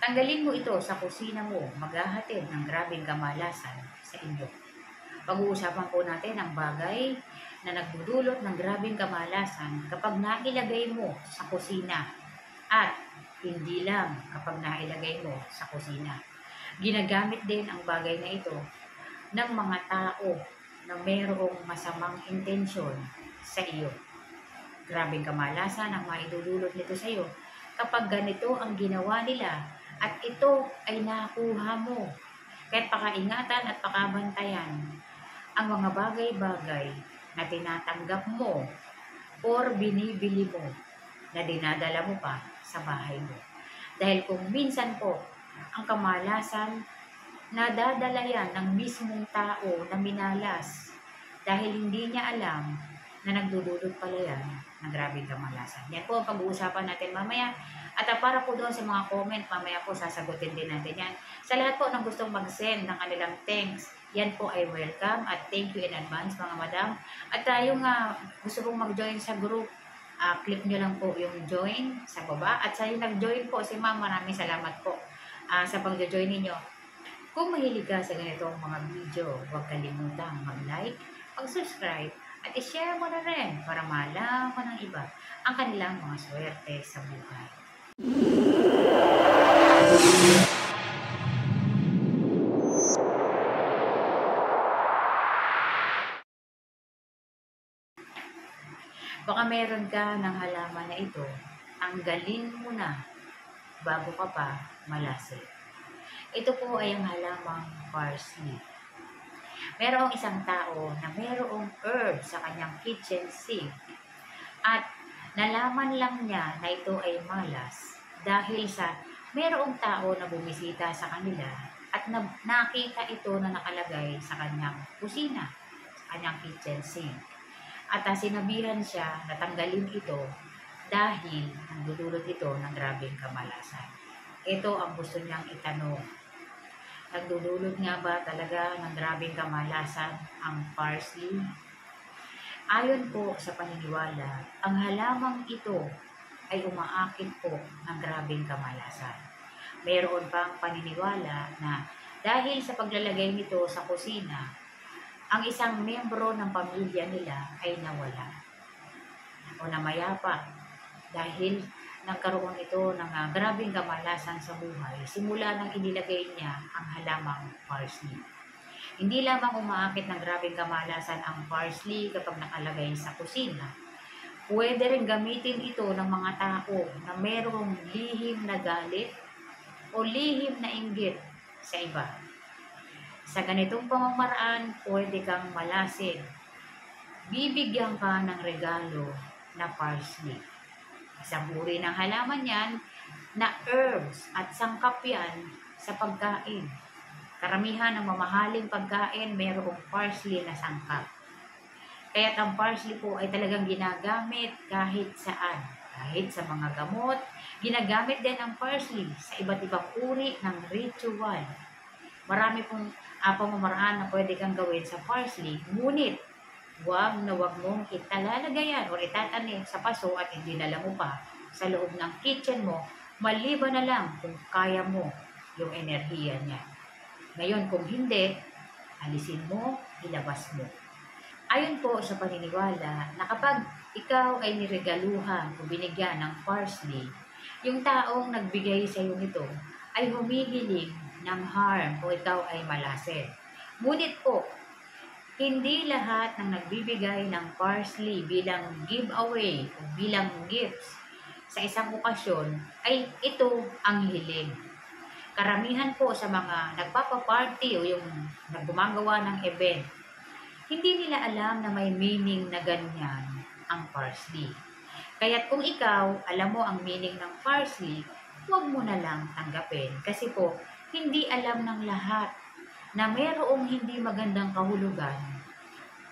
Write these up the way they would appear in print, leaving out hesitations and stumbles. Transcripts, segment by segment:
Tanggalin mo ito sa kusina mo, maghahatid ng grabeng kamalasan sa inyo. Pag-uusapan po natin ang bagay na nagdudulot ng grabeng kamalasan kapag nailagay mo sa kusina at hindi lang kapag nailagay mo sa kusina. Ginagamit din ang bagay na ito ng mga tao na mayroong masamang intensyon sa iyo. Grabeng kamalasan ang maidudulot nito sa iyo kapag ganito ang ginawa nila at ito ay nakuha mo. Kahit pakaingatan at pakabantayan ang mga bagay-bagay na tinatanggap mo or binibili mo na dinadala mo pa sa bahay mo. Dahil kung minsan po, ang kamalasan nadadala yan ng mismong tao na minalas dahil hindi niya alam na nagdudulot pala yan ng grabeng kamalasan. Yan po ang pag-uusapan natin mamaya. At para po doon sa mga comment, mamaya po sasagutin din natin yan. Sa lahat po ng gustong mag-send ng kanilang thanks, yan po ay welcome at thank you in advance mga madam. At yung gusto pong mag-join sa group, click nyo lang po yung join sa baba. At sa yung nag-join po si ma'am, maraming salamat po sa pag-join ninyo. Kung mahilig ka sa ganitong mga video, huwag kalimutang mag-like, mag-subscribe, at i-share mo na rin para malaman ng iba ang kanilang mga swerte sa buhay. Baka meron ka ng halaman na ito, tanggalin mo na bago ka pa malasin. Ito po ay ang halamang parsley. Merong isang tao na merong herb sa kanyang kitchen sink at nalaman lang niya na ito ay malas dahil sa merong tao na bumisita sa kanila at nakita ito na nakalagay sa kanyang kusina, sa kanyang kitchen sink. At sinabihan siya na tanggalin ito dahil nagdudulot ito ng grabeng kamalasan. Ito ang gusto niyang itanong. Nagdudulot nga ba talaga ng grabeng kamalasan ang parsley? Ayon po sa paniniwala, ang halamang ito ay umaakit po ng grabeng kamalasan. Mayroon pang paniniwala na dahil sa paglalagay nito sa kusina, ang isang membro ng pamilya nila ay nawala o namayapa dahil nagkaroon ito ng grabeng kamalasan sa buhay simula nang inilagay niya ang halamang parsley. Hindi lamang umaakit ng grabeng kamalasan ang parsley kapag nakalagay sa kusina. Pwede rin gamitin ito ng mga tao na mayroong lihim na galit o lihim na inggit sa iba. Sa ganitong pamamaraan, pwede kang malasin. Bibigyan ka ng regalo na parsley. Isang uri ng halaman yan na herbs at sangkap yan sa pagkain. Karamihan ng mamahaling pagkain mayroong parsley na sangkap. Kaya't ang parsley po ay talagang ginagamit kahit saan. Kahit sa mga gamot, ginagamit din ang parsley sa iba't ibang uri ng ritual. Marami pong pamamaraan na pwede kang gawin sa parsley, ngunit huwag mong italalagayan o itatanim sa paso at idinala mo pa sa loob ng kitchen mo, maliban na lang kung kaya mo yung enerhiya niya. Ngayon, kung hindi, alisin mo, ilabas mo. Ayon po sa paniniwala na kapag ikaw ay niregaluhan o binigyan ng parsley, yung taong nagbigay sa iyo nito ay humihiling ng harm o ikaw ay malasin. Ngunit po, hindi lahat ng nagbibigay ng parsley bilang giveaway o bilang gifts sa isang okasyon ay ito ang hiling. Karamihan po sa mga nagpapaparty o yung naggumagawa ng event, hindi nila alam na may meaning na ganyan ang parsley. Kaya't kung ikaw, alam mo ang meaning ng parsley, huwag mo na lang tanggapin. Kasi po, hindi alam ng lahat na mayroong hindi magandang kahulugan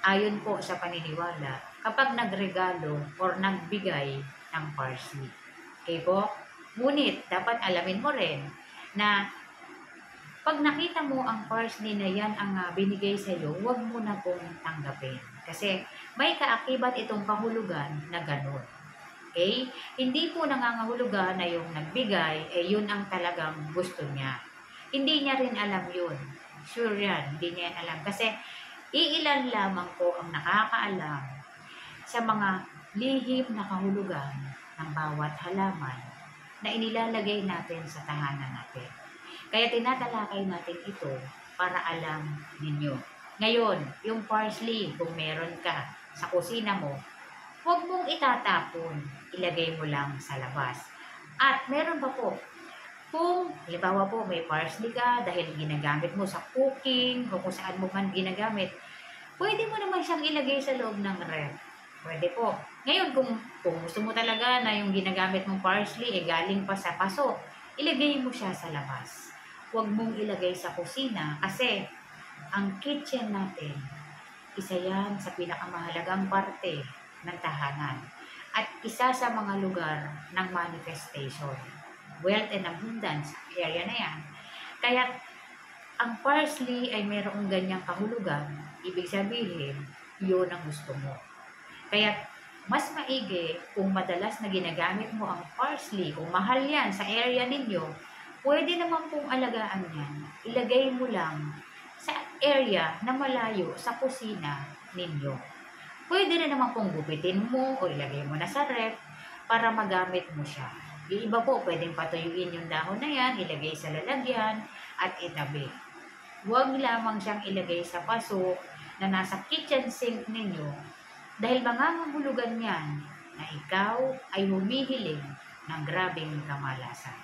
ayon po sa paniniwala kapag nagregalo or nagbigay ng parsley. Okay po? Ngunit, dapat alamin mo rin na pag nakita mo ang parsley na yan ang binigay sa iyo, huwag mo na pong tanggapin. Kasi may kaakibat itong kahulugan na ganun. Okay? Hindi po nangangahulugan na yung nagbigay, yun ang talagang gusto niya. Hindi niya rin alam yun. Sure yan, hindi niya yan alam. Kasi iilan lamang po ang nakakaalam sa mga lihim na kahulugan ng bawat halaman na inilalagay natin sa tahanan natin. Kaya tinatalakay natin ito para alam ninyo. Ngayon, yung parsley, kung meron ka sa kusina mo, huwag mong itatapon. Ilagay mo lang sa labas. At meron pa po, kung halimbawa po may parsley ka dahil ginagamit mo sa cooking o kung saan mo man ginagamit, pwede mo naman siyang ilagay sa loob ng ref. Pwede po. Ngayon, kung gusto mo talaga na yung ginagamit mong parsley galing pa sa paso, ilagay mo siya sa labas. Huwag mong ilagay sa kusina kasi ang kitchen natin, isa yan sa pinakamahalagang parte ng tahanan at isa sa mga lugar ng manifestation. Wealth and abundance, area na yan. Kaya ang parsley ay mayroong ganyang kahulugan, ibig sabihin, yun ang gusto mo. Kaya mas maigi kung madalas na ginagamit mo ang parsley, kung mahal yan sa area ninyo, pwede naman pong alagaan yan. Ilagay mo lang sa area na malayo sa kusina ninyo. Pwede rin naman pong gupitin mo o ilagay mo na sa ref para magamit mo siya. Yung iba po, pwedeng patuyuin yung dahon na yan, ilagay sa lalagyan at itabi. Huwag lamang siyang ilagay sa paso na nasa kitchen sink ninyo dahil mangangahulugan yan na ikaw ay humihiling ng grabing kamalasan.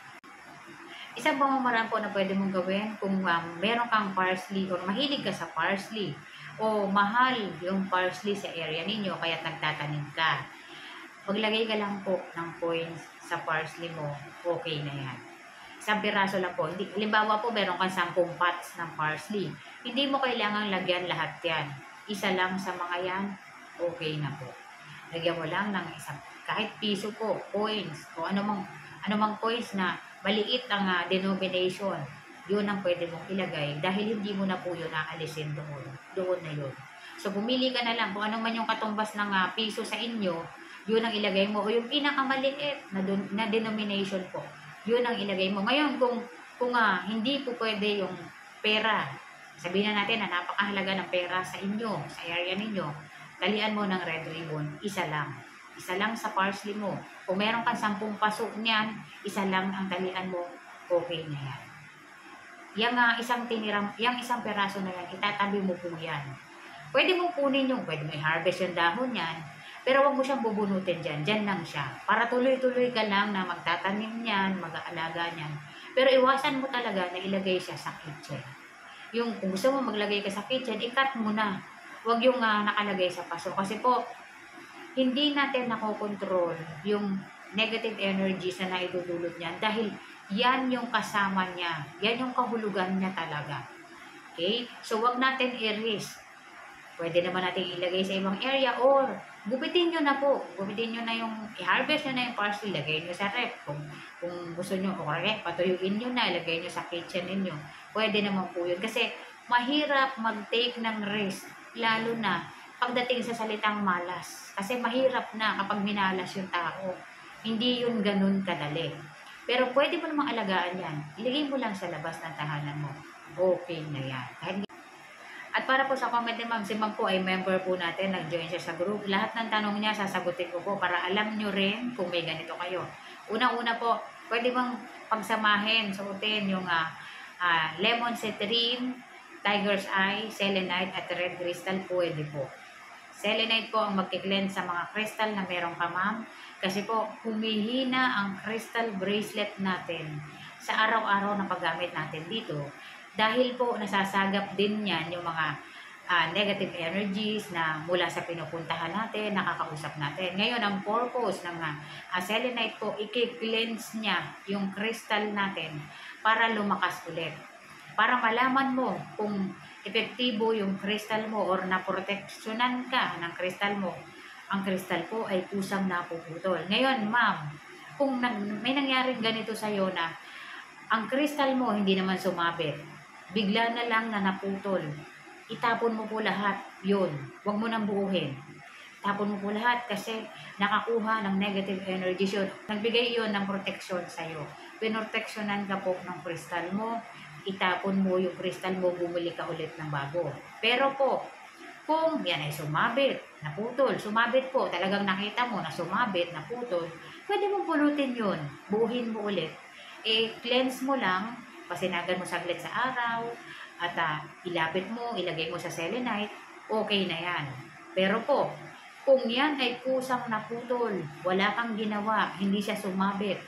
Isang pamamaraan po na pwede mong gawin kung meron kang parsley or mahilig ka sa parsley o mahal yung parsley sa area ninyo kaya nagtatanim ka. Maglagay ka lang po ng coins sa parsley mo, okay na yan. Isang piraso lang po. Halimbawa po, meron kang 10 pots ng parsley. Hindi mo kailangang lagyan lahat yan. Isa lang sa mga yan, okay na po. Lagyan mo lang ng isang, kahit piso po, coins, o anumang coins na maliit ang denomination. Yun ang pwede mong ilagay dahil hindi mo na po yun aalisin doon. Doon na yun. So, pumili ka na lang kung ano man yung katumbas ng piso sa inyo, yun ang ilagay mo. O yung pinakamaliit na denomination po, yun ang ilagay mo. Ngayon, kung hindi po pwede yung pera, sabihin na natin na napakahalaga ng pera sa inyo, sa area ninyo, talian mo ng red ribbon, isa lang. Isa lang sa parsley mo. Kung meron kang 10 paso niyan, isa lang ang talian mo, okay na yan. Yang isang peraso na yan, itatabi mo po yan. Pwede mong kunin pwede mo i-harvest yung dahon yan, pero wag mo siyang bubunutin dyan. Dyan lang siya. Para tuloy-tuloy ka lang na magtatanim niyan, mag-aalaga niyan. Pero iwasan mo talaga na ilagay siya sa kitchen. Yung kung gusto mo maglagay ka sa kitchen, i-cut mo na. Huwag yung nakalagay sa paso. Kasi po, hindi natin nakokontrol yung negative energies na naidudulot niyan. Dahil yan yung kasama niya. Yan yung kahulugan niya talaga. Okay? So, wag natin i-risk. Pwede naman natin ilagay sa ibang area or gupitin nyo na po. Gupitin nyo na yung, i-harvest nyo na yung parsley, lagay nyo sa ref. Kung gusto nyo, okay, patuyuin nyo na, ilagay nyo sa kitchen ninyo. Pwede naman po yun. Kasi mahirap mag-take ng risk, lalo na pagdating sa salitang malas. Kasi mahirap na kapag minalas yung tao. Hindi yun ganun kadali. Pero pwede mo namang alagaan yan. Ilagay mo lang sa labas ng tahanan mo. Okay na yan. At para po sa comment ni Ma'am, si Ma'am po ay member po natin, nag-join siya sa group. Lahat ng tanong niya, sasagutin ko po para alam nyo rin kung may ganito kayo. Una-una po, pwede bang pagsamahin, suotin yung lemon citrine, tiger's eye, selenite at red crystal, pwede po. Selenite po ang magki-cleanse sa mga crystal na meron ka, Ma'am. Kasi po, humihina ang crystal bracelet natin sa araw-araw na paggamit natin dito. Dahil po nasasagap din yan yung mga negative energies na mula sa pinupuntahan natin, nakakausap natin. Ngayon, ang purpose ng selenite po, i-cleanse niya yung crystal natin para lumakas ulit. Para malaman mo kung epektibo yung crystal mo or naproteksyonan ka ng crystal mo, ang crystal po ay kusang napuputol. Ngayon, Ma'am, kung may nangyaring ganito sa'yo na ang crystal mo hindi naman sumabit, bigla na lang na naputol, itapon mo po lahat, yun. Huwag mo nang buuhin. Tapon mo po lahat kasi nakakuha ng negative energies yun. Nagbigay yun ng proteksyon sa'yo. Pinorteksyonan ka po ng kristal mo, itapon mo yung kristal mo, bumili ka ulit ng bago. Pero po, kung yan ay sumabit, naputol, sumabit po, talagang nakita mo na sumabit, naputol, pwede mong pulutin yun, buuhin mo ulit. Cleanse mo lang, pasinagan mo saglit sa araw, at ilapit mo, ilagay mo sa selenite, okay na yan. Pero po, kung yan ay kusang naputol, wala kang ginawa, hindi siya sumabit,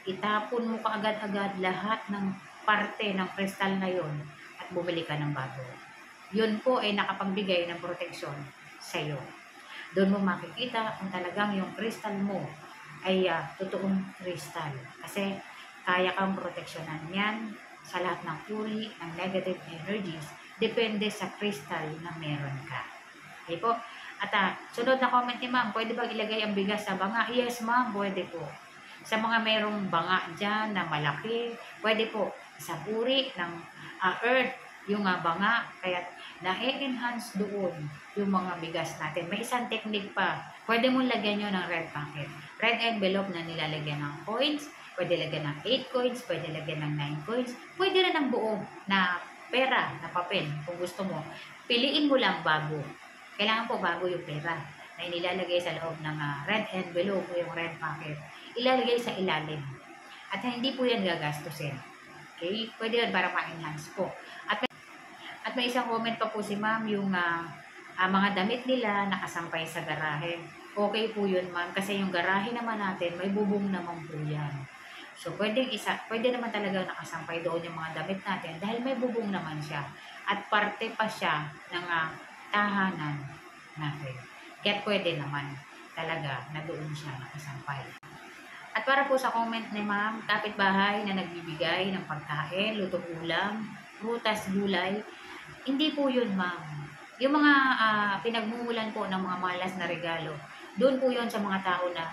itapon mo kaagad-agad lahat ng parte ng kristal na yon at bumili ka ng bago. Yun po ay nakapagbigay ng proteksyon sa iyo. Doon mo makikita kung talagang yung kristal mo ay totoong kristal. Kasi kaya kang proteksyonan yan sa lahat ng uri ng negative energies. Depende sa kristal na meron ka. Okay po? At sunod na comment ni ma'am, pwede ba ilagay ang bigas sa banga? Yes ma'am, pwede po. Sa mga merong banga dyan na malaki, pwede po. Sa uri ng earth, yung banga, kaya na-enhance doon yung mga bigas natin. May isang technique pa. Pwede mong lagyan nyo ng red packet. Red envelope na nilalagyan ng coins, pwede lagyan ng 8 coins, pwede lagyan ng 9 coins, pwede rin ng buo na pera, na papel, kung gusto mo. Piliin mo lang bago. Kailangan po bago yung pera na inilalagay sa loob ng red envelope o yung red packet. Ilalagay sa ilalim. At hindi po yan gagastusin. Okay? Pwede yan para ma-enhance po. At may isang comment pa po si ma'am, yung mga damit nila nakasampay sa garahe. Okay po yun ma'am, kasi yung garahe naman natin, may bubong naman po yan. So, pwede naman talaga nakasampay doon yung mga damit natin dahil may bubong naman siya. At parte pa siya ng tahanan natin. Kaya pwede naman talaga na doon siya nakasampay. At para po sa comment ni ma'am, kapitbahay na nagbibigay ng pagkain, lutong ulam, prutas, gulay, hindi po yun ma'am. Yung mga pinagmumulan po ng mga malas na regalo, doon po yun sa mga tao na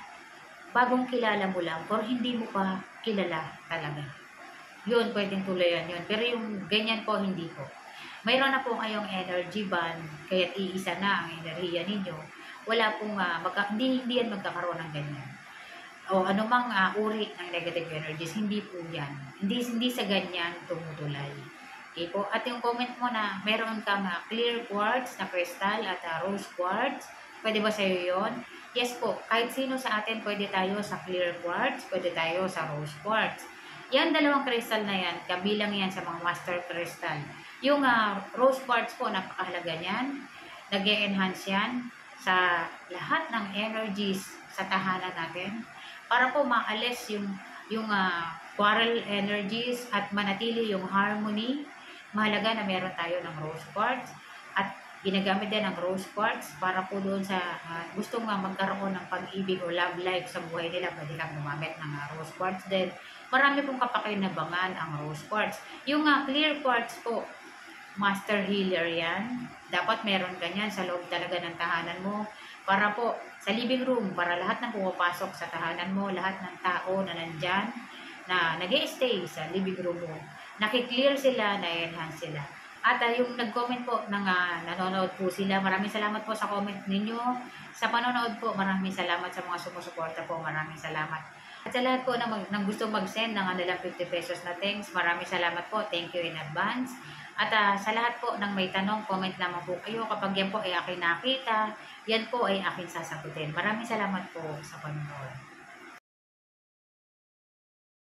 bagong kilala mo lang or hindi mo pa kilala talaga. Yun, pwedeng tulayan yun. Pero yung ganyan po, hindi po. Mayroon na po kayong energy band, kaya't iisa na ang enerhiya ninyo. Wala pong, hindi yan magkakaroon ng ganyan. O anumang uri ng negative energies, hindi po yan. Hindi sa ganyan tumutulay. Okay po? At yung comment mo na meron kang clear quartz na crystal at rose quartz, pwede ba sa'yo yun? Yes po, kahit sino sa atin pwede tayo sa clear quartz, pwede tayo sa rose quartz. Yan dalawang crystal na yan, kabilang yan sa mga master crystal. Yung rose quartz po, napakahalaga niyan. Nag-e-enhance yan sa lahat ng energies sa tahanan natin para po maalis yung quarrel energies at manatili yung harmony. Mahalaga na meron tayo ng rose quartz at ginagamit din ang rose quartz para po doon sa gustong magkaroon ng pag-ibig o love life sa buhay nila. Pwede kang gumamit ng rose quartz din. Marami pong kapakinabangan ang rose quartz. Yung clear quartz po, master healer yan. Dapat meron ganyan sa loob talaga ng tahanan mo para po sa living room, para lahat ng pumapasok sa tahanan mo, lahat ng tao na nandyan, na nag-i-stay sa living room mo, nakiklear sila, na-enhance sila. At yung nag-comment po ng nanonood po sila, maraming salamat po sa comment ninyo. Sa panonood po, maraming salamat sa mga sumusuporta po, maraming salamat. At sa lahat po na gusto mag-send ng nilang 50 pesos na thanks, maraming salamat po, thank you in advance. At sa lahat po ng may tanong, comment naman po kayo. Kapag yan po ay akin nakita, yan po ay akin sasagutin. Maraming salamat po sa panonood.